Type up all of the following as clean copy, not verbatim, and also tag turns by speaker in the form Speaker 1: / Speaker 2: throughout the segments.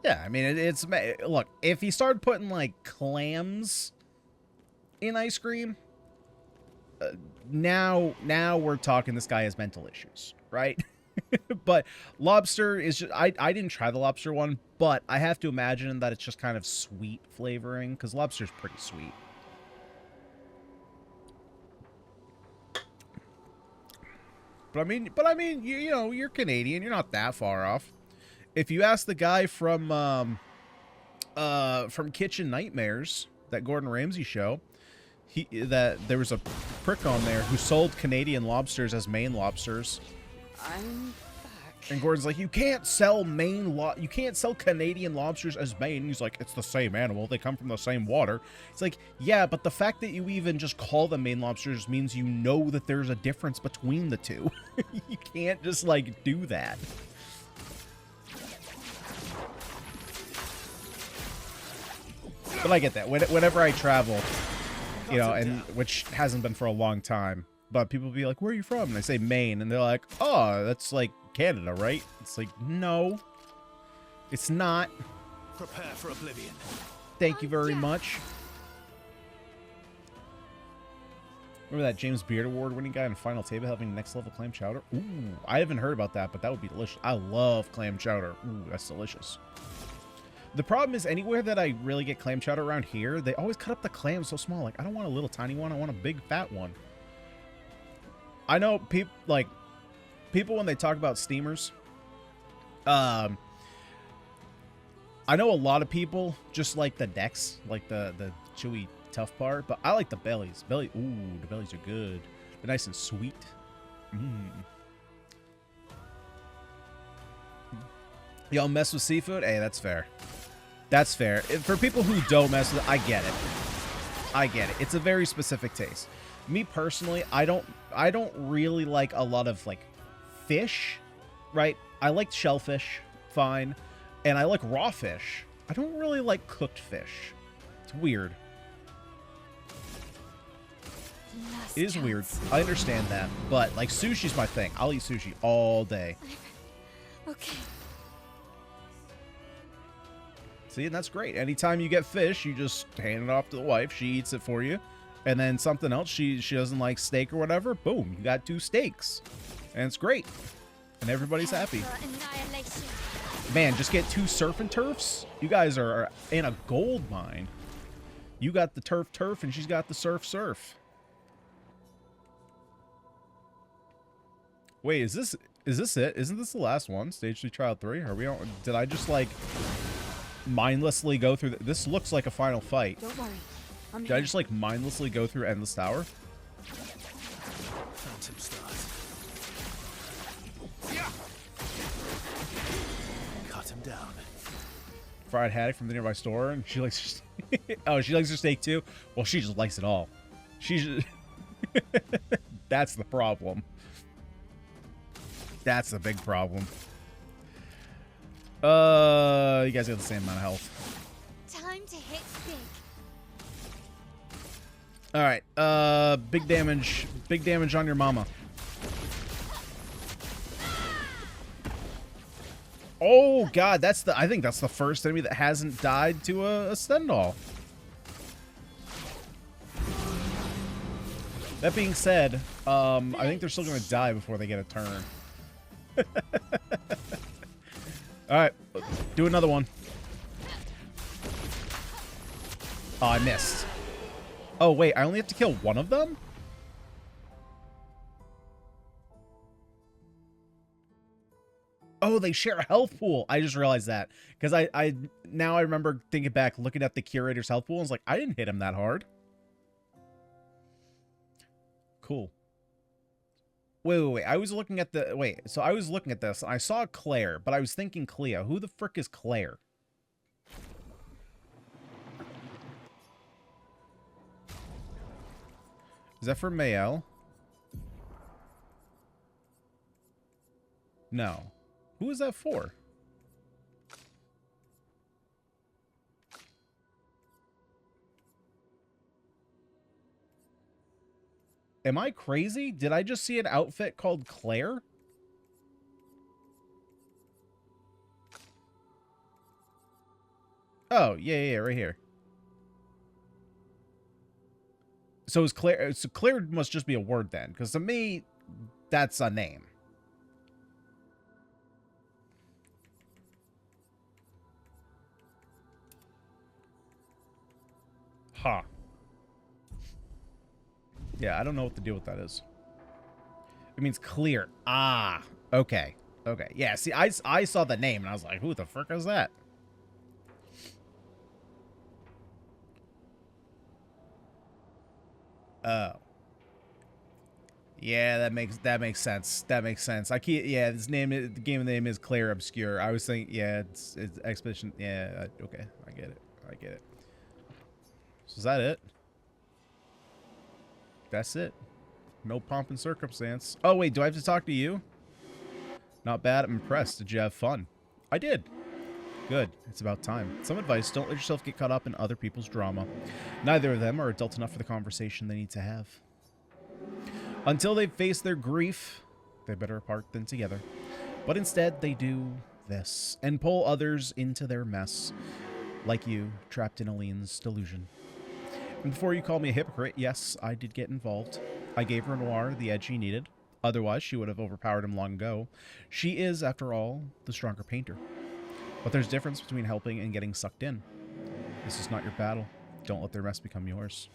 Speaker 1: Yeah, I mean, it's... Look, if he started putting, like, clams in ice cream, now we're talking this guy has mental issues, right? But lobster is just... I didn't try the lobster one, but I have to imagine that it's just kind of sweet flavoring, because lobster's pretty sweet. But I mean, you know, you're Canadian. You're not that far off. If you ask the guy from Kitchen Nightmares, that Gordon Ramsay show, that there was a prick on there who sold Canadian lobsters as Maine lobsters.
Speaker 2: I'm back.
Speaker 1: And Gordon's like, you can't sell you can't sell Canadian lobsters as Maine. And he's like, it's the same animal. They come from the same water. It's like, yeah, but the fact that you even just call them Maine lobsters means you know that there's a difference between the two. You can't just, like, do that. But I get that. Whenever I travel, you know, and which hasn't been for a long time, but people be like, where are you from? And I say Maine, and they're like, oh, that's like Canada, right? It's like, no, it's not.
Speaker 3: Prepare for oblivion.
Speaker 1: Thank you very much. Remember that James Beard Award winning guy on Final Table having next level clam chowder? Ooh, I haven't heard about that, but that would be delicious. I love clam chowder. Ooh, that's delicious. The problem is, anywhere that I really get clam chowder around here, they always cut up the clam so small. Like, I don't want a little tiny one. I want a big fat one. I know people when they talk about steamers, I know a lot of people just like the necks, like the chewy tough part, but I like the bellies. Ooh, the bellies are good. They're nice and sweet. Y'all mess with seafood? Hey, that's fair. That's fair. For people who don't mess with it, I get it. I get it. It's a very specific taste. Me personally, I don't really like a lot of, like, fish, right? I like shellfish, fine. And I like raw fish. I don't really like cooked fish. It's weird. It is weird. I understand that. But, like, sushi's my thing. I'll eat sushi all day.
Speaker 2: Okay.
Speaker 1: See, and that's great. Anytime you get fish, you just hand it off to the wife. She eats it for you. And then something else, she doesn't like steak or whatever. Boom, you got 2 steaks. And it's great. And everybody's happy. Man, just get 2 surf and turfs. You guys are in a gold mine. You got the turf, and she's got the surf. Wait, is this it? Isn't this the last one? Stage 3, Trial 3? Are we on? Did I just, like, mindlessly go through this looks like a final fight.
Speaker 2: Don't worry.
Speaker 1: Did I just, like, mindlessly go through Endless Tower?
Speaker 3: Phantom stars. Cut him down.
Speaker 1: Fried haddock from the nearby store, and she likes oh, she likes her steak too? Well, she just likes it all. She's just that's the problem. That's the big problem. You guys got the same amount of health.
Speaker 2: Time to hit big.
Speaker 1: Alright, big damage on your mama. Oh god, I think that's the first enemy that hasn't died to a Stendhal. That being said, I think they're still gonna die before they get a turn. Alright, do another one. Oh, I missed. Oh, wait, I only have to kill one of them? Oh, they share a health pool. I just realized that. Because now I remember thinking back, looking at the curator's health pool, and I was like, I didn't hit him that hard. Cool. Wait. I was looking at so I was looking at this, and I saw Claire, but I was thinking Clea. Who the frick is Claire? Is that for Mayel? No. Who is that for? Am I crazy? Did I just see an outfit called Claire? Oh, yeah, right here. So is Clair... So Clair must just be a word then, because to me, that's a name. Huh. Yeah, I don't know what the deal with that is. It means clear. Ah, okay. Okay. Yeah, see, I saw the name, and I was like, who the frick is that? Oh. Yeah, that makes sense. That makes sense. I can't... Yeah, this name... The game name is Clair Obscur. I was thinking... Yeah, it's Expedition... Yeah, okay. I get it. I get it. So is that it? That's it. No pomp and circumstance. Oh, wait, do I have to talk to you? Not bad. I'm impressed. Did you have fun? I did. Good. It's about time. Some advice. Don't let yourself get caught up in other people's drama. Neither of them are adult enough for the conversation they need to have. Until they've faced their grief, they're better apart than together. But instead, they do this and pull others into their mess. Like you, trapped in Aline's delusion. And before you call me a hypocrite, yes, I did get involved. I gave Renoir the edge he needed. Otherwise, she would have overpowered him long ago. She is, after all, the stronger painter. But there's a difference between helping and getting sucked in. This is not your battle. Don't let their mess become yours.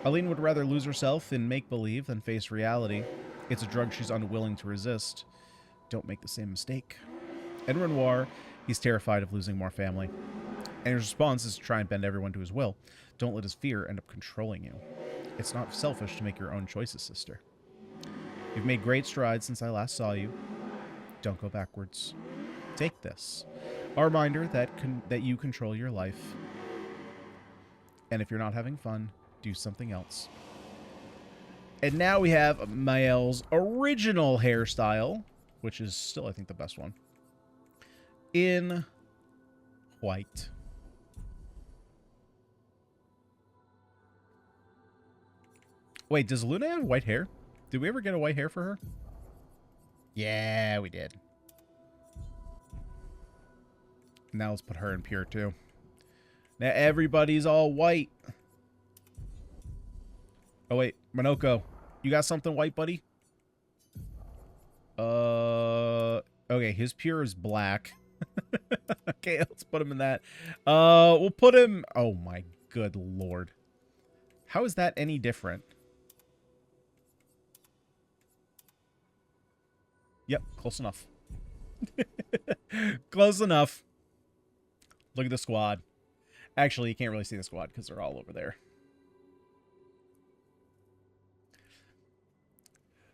Speaker 1: Aline would rather lose herself in make-believe than face reality. It's a drug she's unwilling to resist. Don't make the same mistake. And Renoir, he's terrified of losing more family. And his response is to try and bend everyone to his will. Don't let his fear end up controlling you. It's not selfish to make your own choices, sister. You've made great strides since I last saw you. Don't go backwards. Take this. A reminder that you control your life. And if you're not having fun, do something else. And now we have Mael's original hairstyle, which is still, I think, the best one, in white. Wait, does Luna have white hair? Did we ever get a white hair for her? Yeah, we did. Now let's put her in pure, too. Now everybody's all white. Oh, wait. Monoko, you got something white, buddy? Okay, his pure is black. Okay, let's put him in that. We'll put him... Oh, my good lord. How is that any different? Yep, close enough. Close enough. Look at the squad. Actually, you can't really see the squad because they're all over there.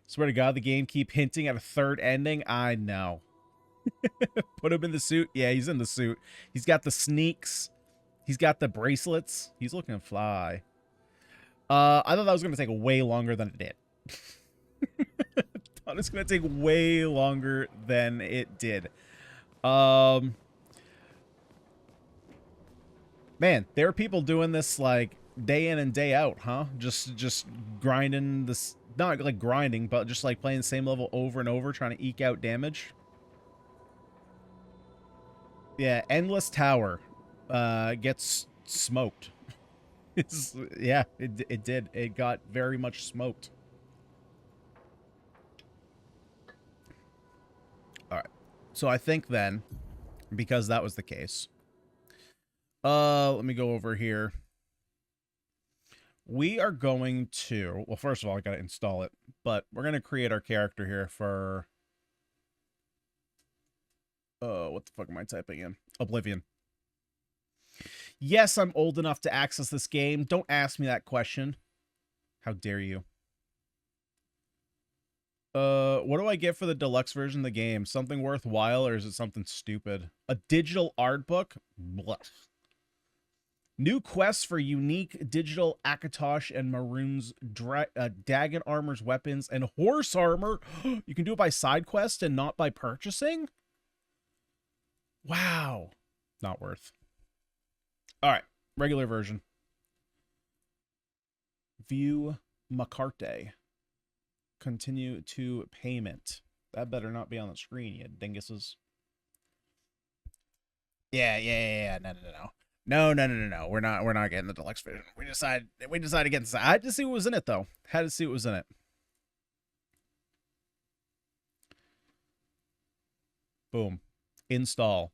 Speaker 1: Swear to God, the game keep hinting at a third ending. I know. Put him in the suit. Yeah, he's in the suit. He's got the sneaks. He's got the bracelets. He's looking fly. I thought that was going to take way longer than it did. I thought it was going to take way longer than it did. Man, there are people doing this like day in and day out, huh? Just grinding this, not like grinding, but just like playing the same level over and over, trying to eke out damage. Yeah, Endless Tower gets smoked. Yeah, it did. It got very much smoked. All right. So I think then, because that was the case, let me go over here. We are going to, well, first of all, I got to install it, but we're going to create our character here for, what the fuck am I typing in? Oblivion. Yes, I'm old enough to access this game. Don't ask me that question. How dare you? What do I get for the deluxe version of the game? Something worthwhile, or is it something stupid? A digital art book? Blah. New quests for unique digital Akatosh and Maroon's Dagon armors, weapons, and horse armor. You can do it by side quest and not by purchasing? Wow. Not worth. All right. Regular version. View Macarte. Continue to payment. That better not be on the screen, you dinguses. Yeah. No. No, no, no, no, no. We're not getting the deluxe version. We decided to get this. I had to see what was in it though. Had to see what was in it. Boom. Install.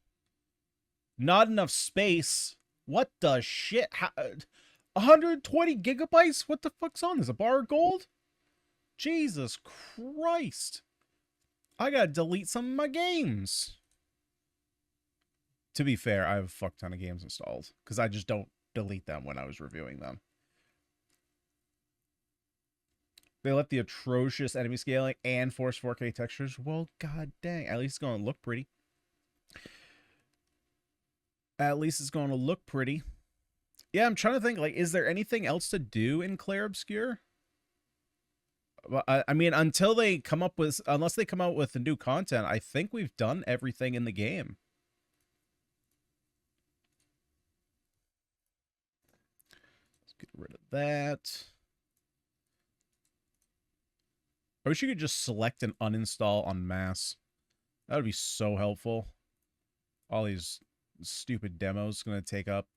Speaker 1: Not enough space. What the shit? 120 gigabytes? What the fuck's on this? A bar of gold? Jesus Christ. I gotta delete some of my games. To be fair, I have a fuck ton of games installed because I just don't delete them when I was reviewing them. They let the atrocious enemy scaling and force 4K textures. Well, god dang. At least it's going to look pretty. At least it's going to look pretty. Yeah, I'm trying to think, like, is there anything else to do in Clair Obscur? Well, I mean, until they come up with, unless they come out with the new content, I think we've done everything in the game. Let's get rid of that. I wish you could just select and uninstall en masse. That would be so helpful. All these stupid demos going to take up.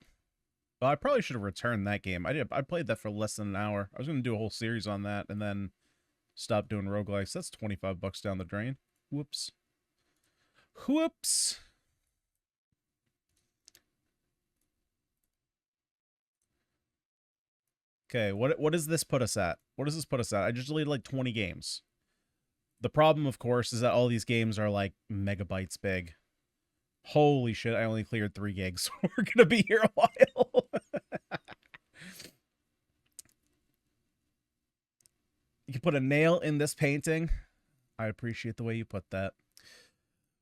Speaker 1: Well, I probably should have returned that game. I played that for less than an hour. I was going to do a whole series on that and then stop doing roguelikes. That's 25 bucks down the drain. Whoops. Whoops. Okay, what does this put us at? What does this put us at? I just deleted like 20 games. The problem, of course, is that all these games are like megabytes big. Holy shit, I only cleared 3 gigs. We're gonna be here a while. You can put a nail in this painting. I appreciate the way you put that.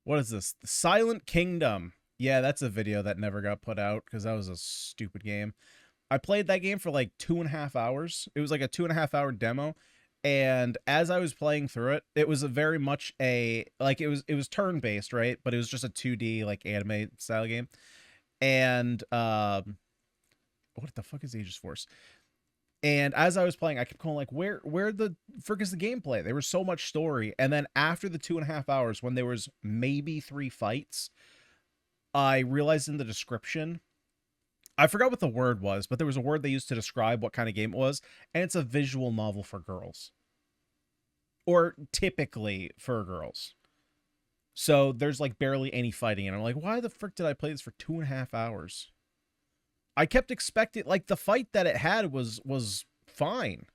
Speaker 1: What is this? The Silent Kingdom. Yeah, that's a video that never got put out because that was a stupid game. I played that game for like 2.5 hours. It was like a 2.5 hour demo. And as I was playing through it, it was a very much a, like, it was turn-based, right? But it was just a 2D, like, anime style game. And, what the fuck is Aegis Force? And as I was playing, I kept going like, where the frick is the gameplay? There was so much story. And then after the 2.5 hours, when there was maybe 3 fights, I realized in the description, I forgot what the word was, but there was a word they used to describe what kind of game it was, and it's a visual novel for girls. Or typically for girls. So there's like barely any fighting, and I'm like, why the frick did I play this for 2.5 hours? I kept expecting, like, the fight that it had was fine.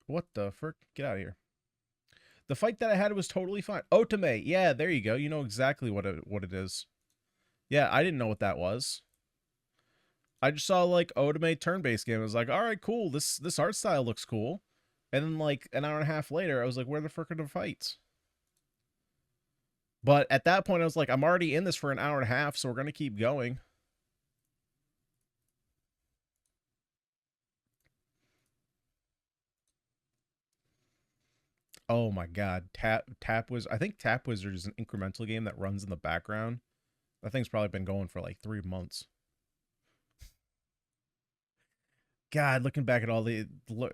Speaker 1: What the frick? Get out of here. The fight that I had was totally fine. Otome. Yeah, there you go. You know exactly what it is. Yeah, I didn't know what that was. I just saw, like, Otome turn-based game. I was like, all right, cool. This art style looks cool. And then, like, an hour and a half later, I was like, where the frick are the fights? But at that point, I was like, I'm already in this for an hour and a half, so we're going to keep going. Oh my god, I think Tap Wizard is an incremental game that runs in the background. That thing's probably been going for like 3 months. God, looking back at all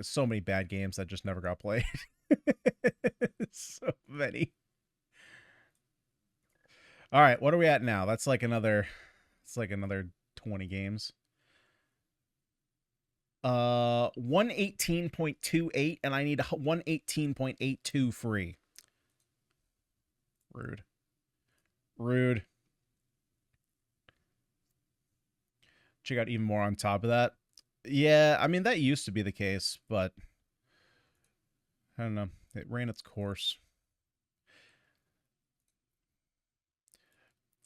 Speaker 1: so many bad games that just never got played. So many. All right, what are we at now? That's like another, it's like another 20 games. 118.28, and I need 118.82 free. Rude. Rude. Check out even more on top of that. Yeah, I mean, that used to be the case, but I don't know. It ran its course.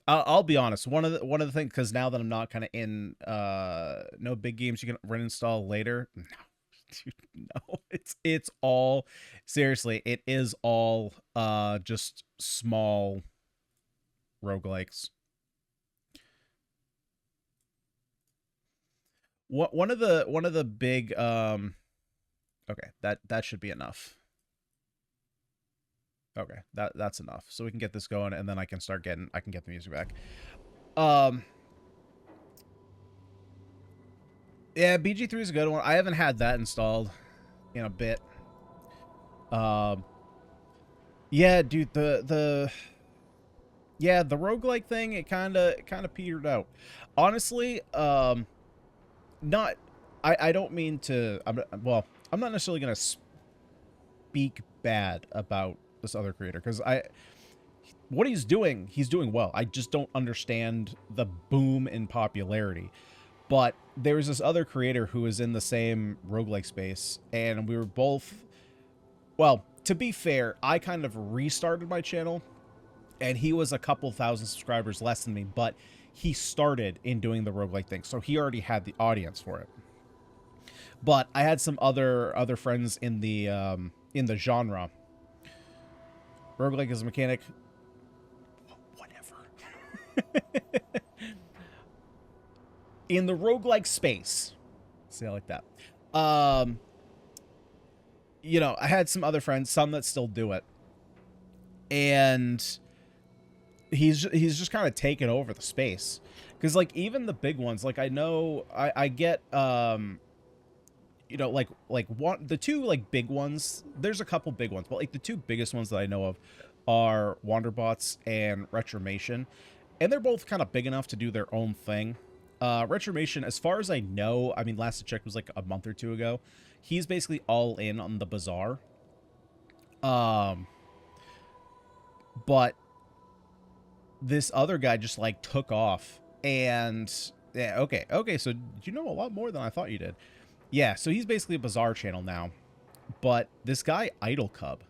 Speaker 1: I'll be honest. One of the things, because now that I'm not kind of in no big games you can reinstall later. No, dude, no. It's all, seriously, it is all just small roguelikes. One of the big okay, that should be enough. Okay, that's enough. So we can get this going, and then I can get the music back. Yeah, BG3 is a good one. I haven't had that installed in a bit. Yeah, dude, Yeah, the roguelike thing, it kind of petered out. Honestly, not I don't mean to well, I'm not necessarily going to speak bad about this other creator cuz what he's doing well. I just don't understand the boom in popularity. But there was this other creator who was in the same roguelike space, and we were both, well, to be fair, I kind of restarted my channel, and he was a couple thousand subscribers less than me, but he started in doing the roguelike thing, so he already had the audience for it. But I had some other friends in the genre. Roguelike is a mechanic. Whatever. In the roguelike space, say it like that. You know, I had some other friends, some that still do it, and he's just kind of taken over the space. Because like even the big ones, like I know I get you know, like the two like big ones. There's a couple big ones, but like the two biggest ones that I know of are Wanderbots and Retromation, and they're both kind of big enough to do their own thing. Retromation, as far as I know, I mean, last I checked was like a month or two ago. He's basically all in on the bazaar. But this other guy just like took off, and yeah, okay. So you know a lot more than I thought you did. Yeah, so he's basically a bazaar channel now. But this guy Idle Cub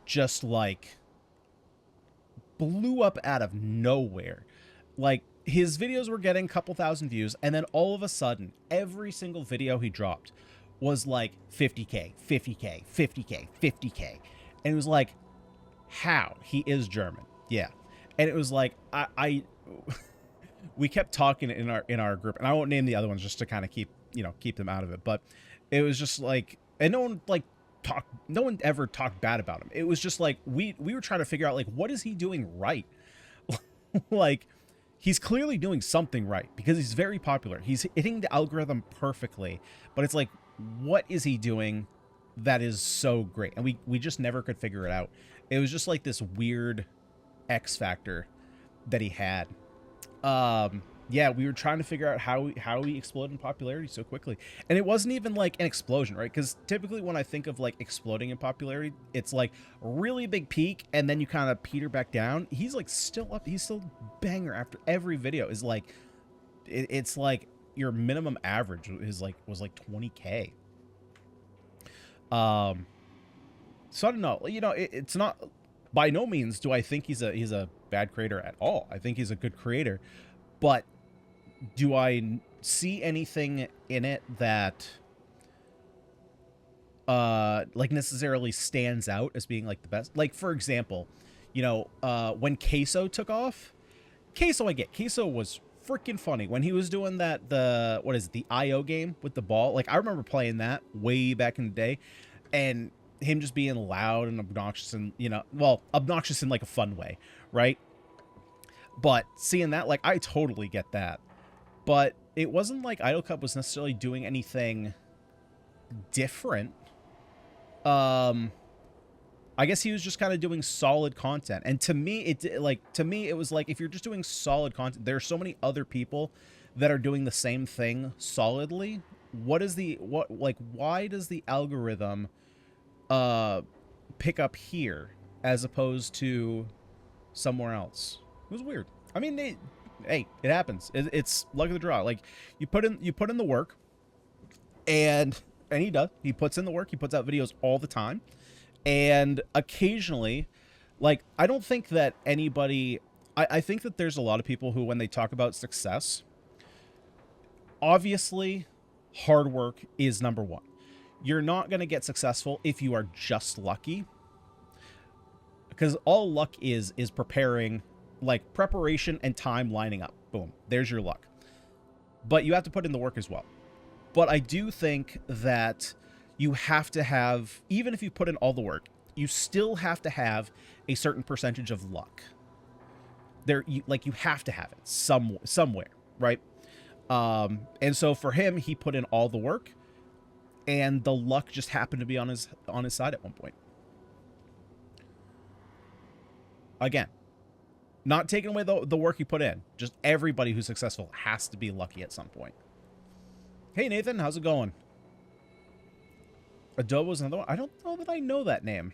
Speaker 1: just like blew up out of nowhere. Like, his videos were getting a couple thousand views, and then all of a sudden, every single video he dropped was like 50K, 50K, 50K, 50K. And it was like, how? He is German. Yeah. And it was like, we kept talking in our group, and I won't name the other ones just to kind of keep them out of it. But it was just like, and no one ever talked bad about him. It was just like, we were trying to figure out, like, what is he doing right? Like, he's clearly doing something right because he's very popular. He's hitting the algorithm perfectly, but it's like, what is he doing that is so great? And we just never could figure it out. It was just like this weird X factor that he had. Yeah, we were trying to figure out how he exploded in popularity so quickly. And it wasn't even like an explosion, right? Because typically when I think of like exploding in popularity, it's like a really big peak and then you kind of peter back down. He's like still up. He's still banger after every video. Is like, it's like your minimum average was like 20K. So I don't know. You know, it's not, by no means do I think he's a bad creator at all. I think he's a good creator, but do I see anything in it that like necessarily stands out as being like the best? Like, for example, you know, when Queso took off, Queso was freaking funny when he was doing that, the IO game with the ball. Like, I remember playing that way back in the day, and him just being loud and obnoxious, and, you know, well, obnoxious in like a fun way, right? But seeing that, like, I totally get that. But it wasn't like Idle Cup was necessarily doing anything different. I guess he was just kind of doing solid content. And to me, it was like, if you're just doing solid content, there are so many other people that are doing the same thing solidly. Why does the algorithm pick up here as opposed to somewhere else? It was weird. I mean, hey, it happens. It's luck of the draw. Like, you put in the work, and he does. He puts in the work. He puts out videos all the time, and occasionally, like, I don't think that anybody. I think that there's a lot of people who, when they talk about success, obviously, hard work is number one. You're not going to get successful if you are just lucky, because all luck is preparing. Like, preparation and time lining up. Boom. There's your luck. But you have to put in the work as well. But I do think that you have to have, even if you put in all the work, you still have to have a certain percentage of luck. You have to have it somewhere, right? And so for him, he put in all the work, and the luck just happened to be on his side at one point. Again, Not taking away the work you put in. Just everybody who's successful has to be lucky at some point. Hey, Nathan, how's it going? Adobo's another one. I don't know that I know that name.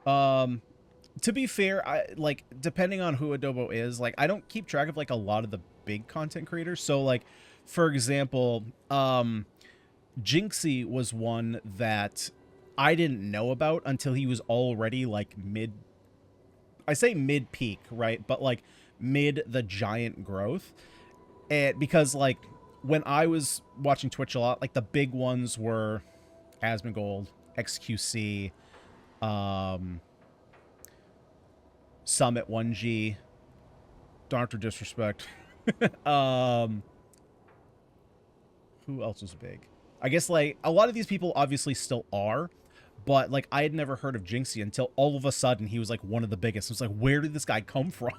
Speaker 1: To be fair, like, depending on who Adobo is, like, I don't keep track of, like, a lot of the big content creators. So, like, for example, Jinxie was one that I didn't know about until he was already, like, I say mid-peak, right? But, like, mid the giant growth. And because, like, when I was watching Twitch a lot, like, the big ones were Asmongold, XQC, Summit 1G, Dr. Disrespect. Who else was big? I guess, like, a lot of these people obviously still are, but, like, I had never heard of Jinxie until all of a sudden he was, like, one of the biggest. It was like, where did this guy come from?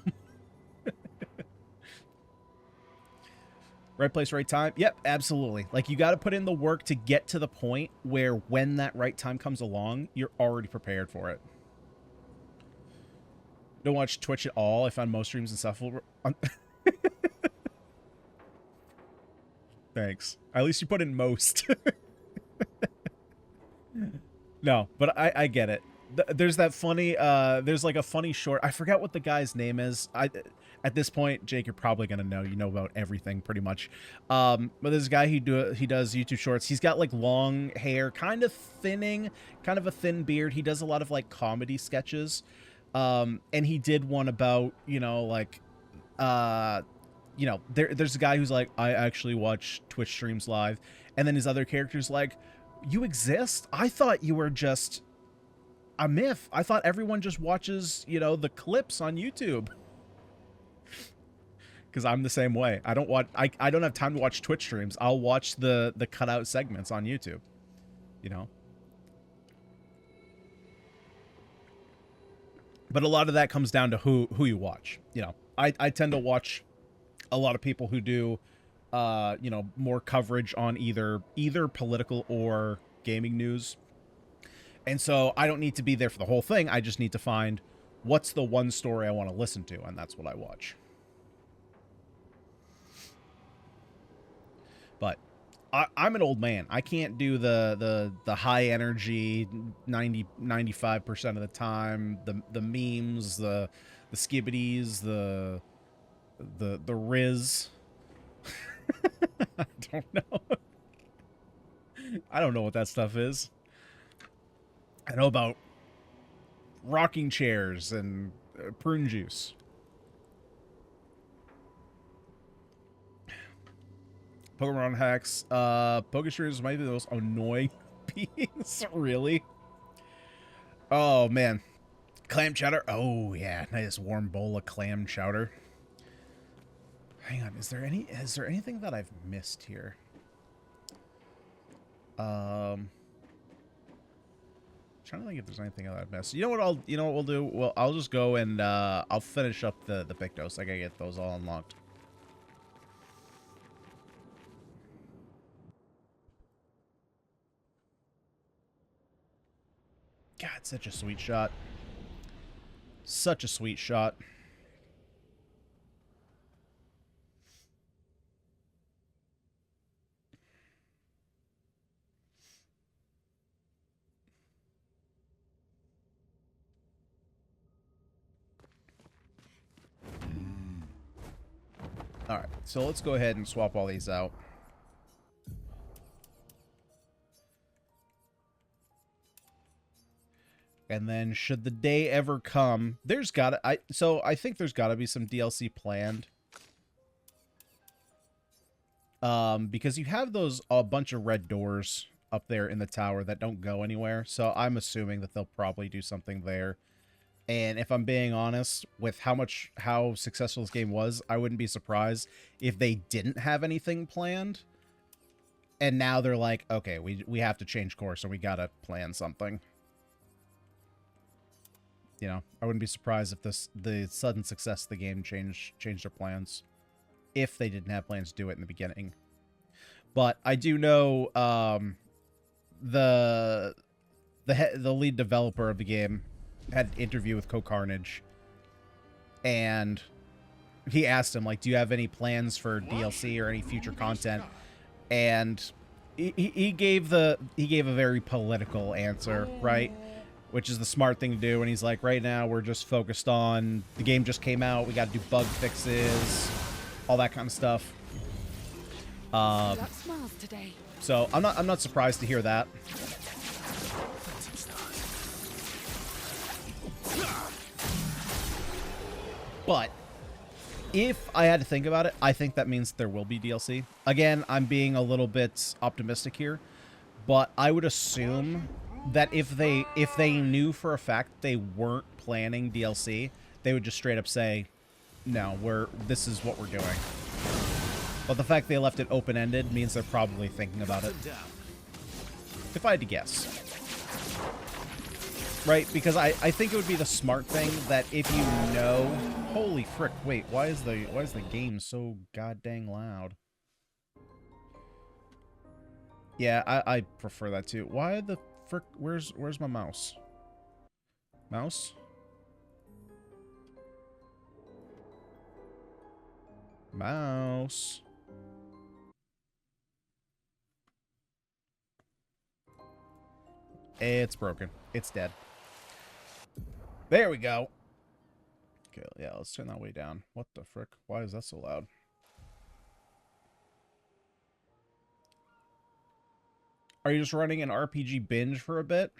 Speaker 1: Right place, right time? Yep, absolutely. Like, you got to put in the work to get to the point where when that right time comes along, you're already prepared for it. Don't watch Twitch at all. I found most streams insufferable. Thanks. At least you put in most. No, but I get it. There's that funny, there's like a funny short. I forget what the guy's name is. At this point, Jake, you're probably going to know. You know about everything pretty much. But there's a guy he does YouTube shorts. He's got like long hair, kind of thinning, kind of a thin beard. He does a lot of like comedy sketches. And he did one about, you know, like, you know, there's a guy who's like, I actually watch Twitch streams live. And then his other character's like, you exist? I thought you were just a myth. I thought everyone just watches, you know, the clips on YouTube. Because I'm the same way. I don't have time to watch Twitch streams. I'll watch the cutout segments on YouTube, you know. But a lot of that comes down to who you watch. You know, I tend to watch a lot of people who do, you know, more coverage on either political or gaming news. And so I don't need to be there for the whole thing. I just need to find what's the one story I want to listen to, and that's what I watch. But I'm an old man. I can't do the high energy 95% of the time, the memes, the skibbities, the Riz. I don't know. I don't know what that stuff is. I know about rocking chairs and prune juice. Pokemon hacks. Pokestreamers might be the most annoying beings. Really? Oh, man. Clam chowder. Oh, yeah. Nice warm bowl of clam chowder. Hang on. Is there anything that I've missed here? Trying to think if there's anything that I've missed. You know what we'll do? Well, I'll just go and I'll finish up the Pictos. I gotta get those all unlocked. God, such a sweet shot. Such a sweet shot. All right, so let's go ahead and swap all these out. And then should the day ever come, I think there's gotta be some DLC planned. Because you have a bunch of red doors up there in the tower that don't go anywhere. So I'm assuming that they'll probably do something there. And if I'm being honest with how successful this game was, I wouldn't be surprised if they didn't have anything planned. And now they're like, okay, we have to change course, so we gotta plan something. You know, I wouldn't be surprised if the sudden success of the game changed their plans, if they didn't have plans to do it in the beginning. But I do know the lead developer of the game had an interview with CoCarnage, and he asked him, like, do you have any plans for DLC or any future content? And he gave a very political answer, right? Which is the smart thing to do. And he's like, right now we're just focused on the game just came out. We got to do bug fixes, all that kind of stuff.
Speaker 2: Got smiles today.
Speaker 1: So I'm not surprised to hear that. But if I had to think about it, I think that means there will be DLC. Again, I'm being a little bit optimistic here, but I would assume that if they knew for a fact they weren't planning DLC, they would just straight up say, no, this is what we're doing. But the fact they left it open-ended means they're probably thinking about it. If I had to guess. Right? Because I think it would be the smart thing that if you know... Holy frick, wait, why is the game so goddamn loud? Yeah, I prefer that too. Why the frick, where's my mouse? Mouse? Mouse. It's broken. It's dead. There we go. Okay, yeah, let's turn that way down. What the frick? Why is that so loud? Are you just running an RPG binge for a bit?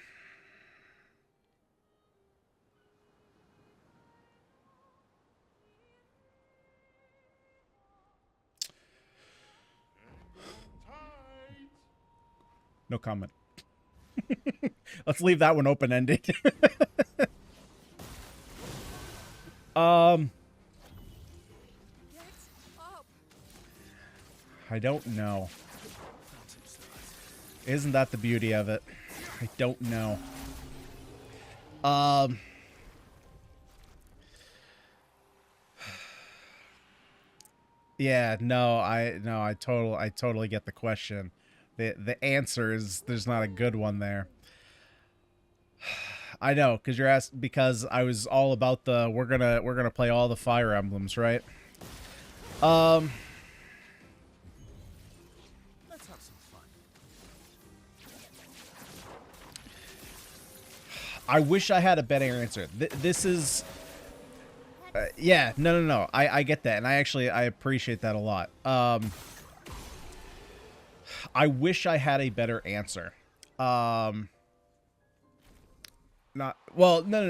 Speaker 1: No comment. Let's leave that one open-ended. I don't know. Isn't that the beauty of it? I don't know. Yeah, I totally get the question. The answer is there's not a good one there. I know, because I was all about the we're gonna play all the Fire Emblems, right?
Speaker 3: Let's have some fun.
Speaker 1: I wish I had a better answer. This is yeah, no. I get that, and I appreciate that a lot. I wish I had a better answer. Not well, no.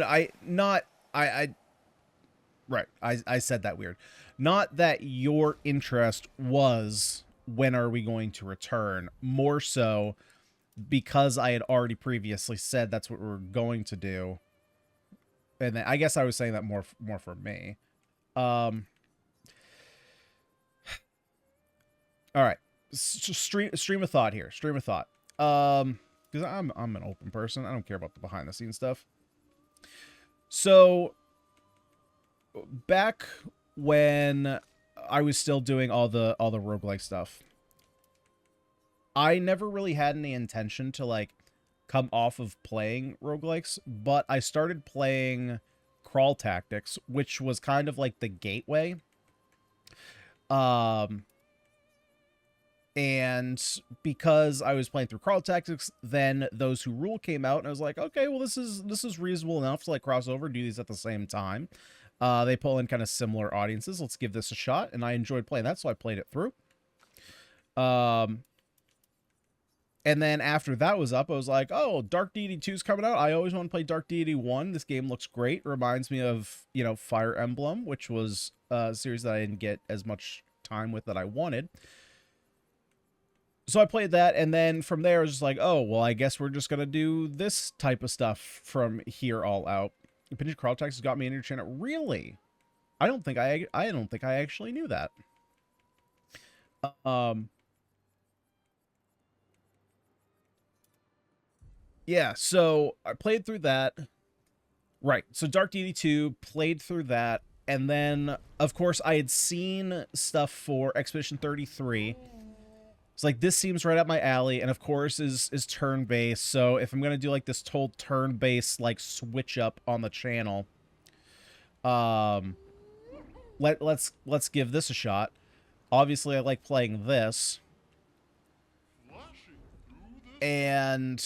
Speaker 1: Right. I said that weird. Not that your interest was when are we going to return, more so because I had already previously said that's what we were going to do. And then I guess I was saying that more for me. All right. Stream of thought here. Stream of thought. Because I'm an open person. I don't care about the behind the scenes stuff. So back when I was still doing all the roguelike stuff, I never really had any intention to like come off of playing roguelikes, but I started playing Crawl Tactics, which was kind of like the gateway. And because I was playing through Crawl Tactics, then Those Who Rule came out, and I was like, okay, well, this is reasonable enough to like cross over, do these at the same time. They pull in kind of similar audiences. Let's give this a shot, and I enjoyed playing that, so I played it through. And then after that was up, I was like, oh, Dark Deity 2 is coming out. I always want to play Dark Deity 1. This game looks great. Reminds me of, you know, Fire Emblem, which was a series that I didn't get as much time with that I wanted. So I played that, and then from there I was just like, oh, well, I guess we're just going to do this type of stuff from here all out. Opinion Crawl Tactics has got me into your channel. Really? I don't think I actually knew that. Yeah, so I played through that. Right, so Dark Deity 2, played through that, and then, of course, I had seen stuff for Expedition 33. It's like, this seems right up my alley, and of course is turn-based, so if I'm going to do like this whole turn-based like switch up on the channel, let's give this a shot. Obviously, I like playing this. And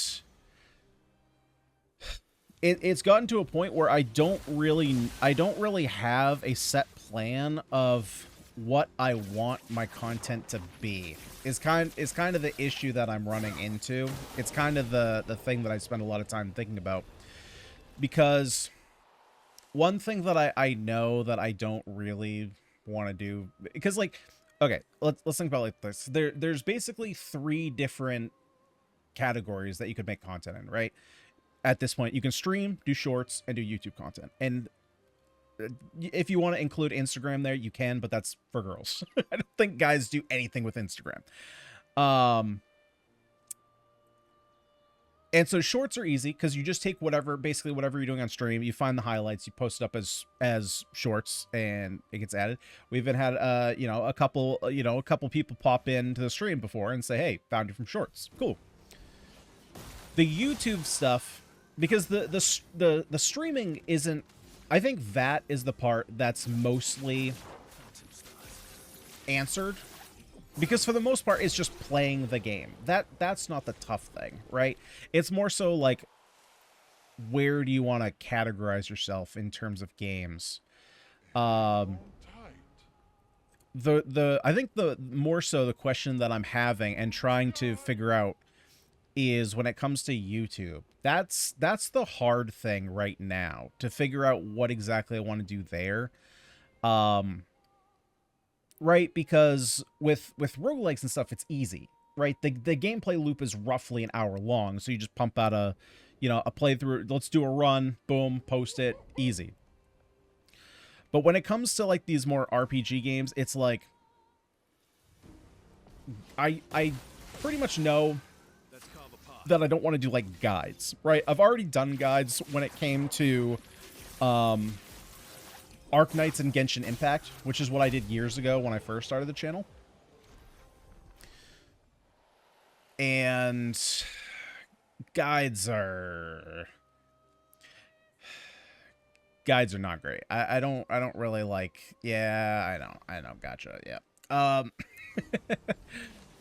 Speaker 1: it's gotten to a point where I don't really have a set plan of what I want my content to be. Is kind of the issue that I'm running into. It's kind of the thing that I spend a lot of time thinking about. Because one thing that I know that I don't really want to do, because like, okay, let's think about it like this. There's basically 3 different categories that you could make content in, right? At this point, you can stream, do shorts, and do YouTube content. And if you want to include Instagram there, you can, but that's for girls. I don't think guys do anything with Instagram. And so shorts are easy because you just take basically whatever you're doing on stream, you find the highlights, you post it up as shorts, and it gets added. We even had a couple people pop into the stream before and say, "Hey, found you from shorts." Cool. The YouTube stuff, because the streaming isn't, I think that is the part that's mostly answered. Because for the most part, it's just playing the game. That's not the tough thing, right? It's more so like, where do you want to categorize yourself in terms of games? I think the more so the question that I'm having and trying to figure out is when it comes to YouTube. That's the hard thing right now, to figure out what exactly I want to do there. Right, because with roguelikes and stuff, it's easy, right? The gameplay loop is roughly an hour long, so you just pump out a playthrough. Let's do a run, boom, post it, easy. But when it comes to like these more RPG games, it's like I pretty much know that I don't want to do like guides, right? I've already done guides when it came to Arc Knights and Genshin Impact, which is what I did years ago when I first started the channel. And guides are not great. I don't really like, yeah, I know, gotcha, yeah.